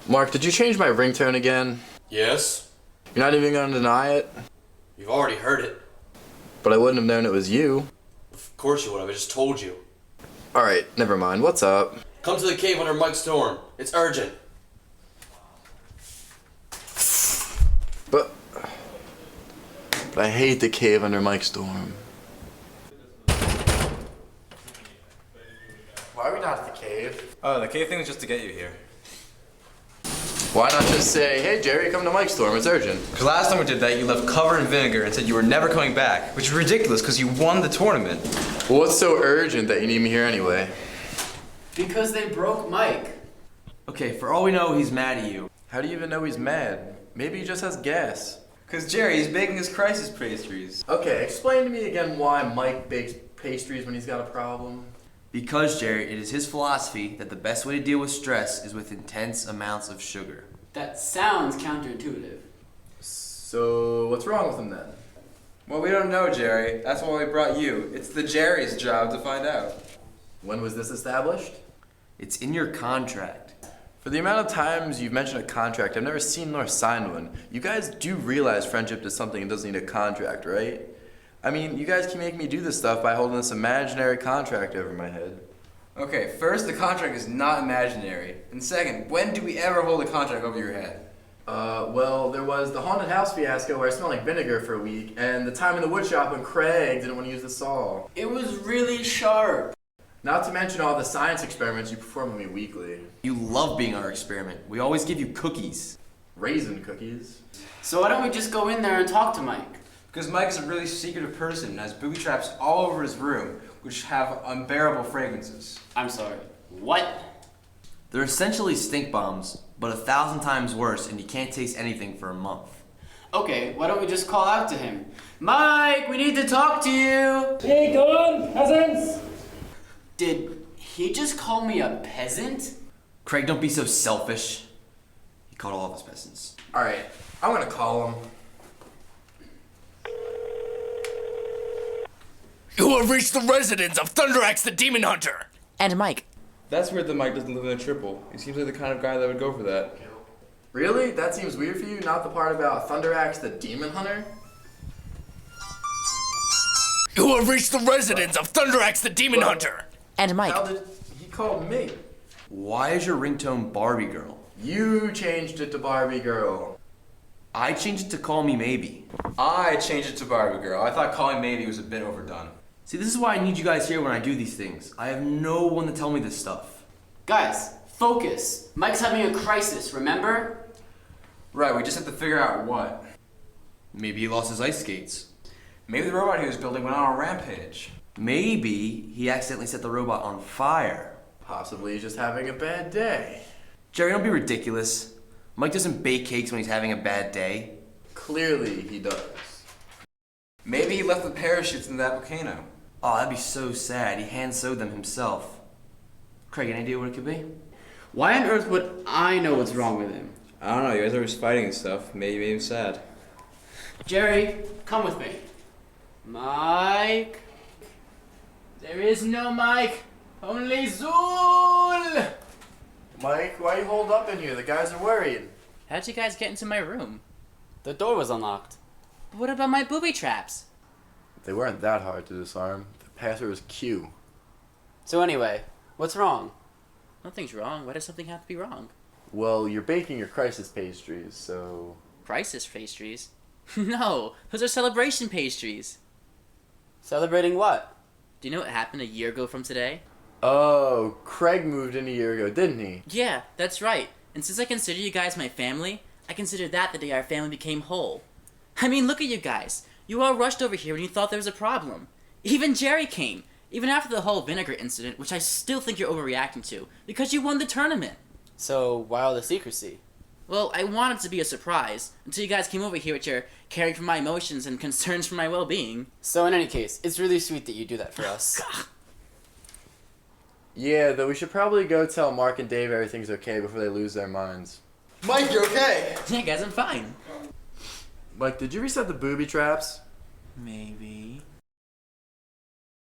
Mark, did you change my ringtone again? Yes. You're not even gonna deny it? You've already heard it. But I wouldn't have known it was you. Of course you would have. I just told you. Alright, never mind. What's up? Come to the cave under Mike's dorm. It's urgent. But I hate the cave under Mike's dorm. Why are we not at the cave? Oh, the cave thing was just to get you here. Why not just say, hey Jerry, come to Mike's dorm, it's urgent? Because last time we did that, you left covered in vinegar and said you were never coming back, which is ridiculous because you won the tournament. Well, what's so urgent that you need me here anyway? Because they broke Mike. Okay, for all we know, he's mad at you. How do you even know he's mad? Maybe he just has gas. Because Jerry's baking his crisis pastries. Okay, explain to me again why Mike bakes pastries when he's got a problem. Because, Jerry, it is his philosophy that the best way to deal with stress is with intense amounts of sugar. That sounds counterintuitive. So, what's wrong with him then? Well, we don't know, Jerry. That's why we brought you. It's the Jerry's job to find out. When was this established? It's in your contract. For the amount of times you've mentioned a contract, I've never seen nor signed one. You guys do realize friendship is something that doesn't need a contract, right? I mean, you guys can make me do this stuff by holding this imaginary contract over my head. Okay, first, the contract is not imaginary. And second, when do we ever hold a contract over your head? Well, there was the haunted house fiasco where I smelled like vinegar for a week, and the time in the wood shop when Craig didn't want to use the saw. It was really sharp. Not to mention all the science experiments you perform with me weekly. You love being our experiment. We always give you cookies. Raisin cookies. So why don't we just go in there and talk to Mike? Because Mike's a really secretive person and has booby traps all over his room, which have unbearable fragrances. I'm sorry. What? They're essentially stink bombs, but 1,000 times worse, and you can't taste anything for a month. Okay, why don't we just call out to him? Mike, we need to talk to you! Speak on, peasants! Did he just call me a peasant? Craig, don't be so selfish. He called all of us peasants. Alright, I'm gonna call him. You have reached the residence of Thunderaxe the Demon Hunter! And Mike. That's weird that Mike doesn't live in a triple. He seems like the kind of guy that would go for that. Really? That seems weird for you? Not the part about Thunderaxe the Demon Hunter? You have reached the residence of Thunderaxe the Demon Hunter! And Mike. How did he call me? Why is your ringtone Barbie Girl? You changed it to Barbie Girl. I changed it to Call Me Maybe. I changed it to Barbie Girl. I thought calling maybe was a bit overdone. See, this is why I need you guys here when I do these things. I have no one to tell me this stuff. Guys, focus. Mike's having a crisis, remember? Right, we just have to figure out what. Maybe he lost his ice skates. Maybe the robot he was building went on a rampage. Maybe he accidentally set the robot on fire. Possibly he's just having a bad day. Jerry, don't be ridiculous. Mike doesn't bake cakes when he's having a bad day. Clearly he does. Maybe he left the parachutes in that volcano. Oh, that'd be so sad. He hand-sewed them himself. Craig, any idea what it could be? Why on earth would I know what's wrong with him? I don't know, you guys are always fighting and stuff. Maybe made him sad. Jerry, come with me. Mike? There is no Mike, only Zool! Mike, why you hold up in here? The guys are worried. How'd you guys get into my room? The door was unlocked. But what about my booby traps? They weren't that hard to disarm. The password was Q. So anyway, what's wrong? Nothing's wrong. Why does something have to be wrong? Well, you're baking your crisis pastries, so... Crisis pastries? No, those are celebration pastries. Celebrating what? Do you know what happened a year ago from today? Oh, Craig moved in a year ago, didn't he? Yeah, that's right. And since I consider you guys my family, I consider that the day our family became whole. I mean, look at you guys. You all rushed over here when you thought there was a problem. Even Jerry came. Even after the whole vinegar incident, which I still think you're overreacting to, because you won the tournament. So, why all the secrecy? Well, I wanted it to be a surprise, until you guys came over here with your caring for my emotions and concerns for my well-being. So in any case, it's really sweet that you do that for us. Yeah, though we should probably go tell Mark and Dave everything's okay before they lose their minds. Mike, you okay? Yeah, guys, I'm fine. Mike, did you reset the booby traps? Maybe.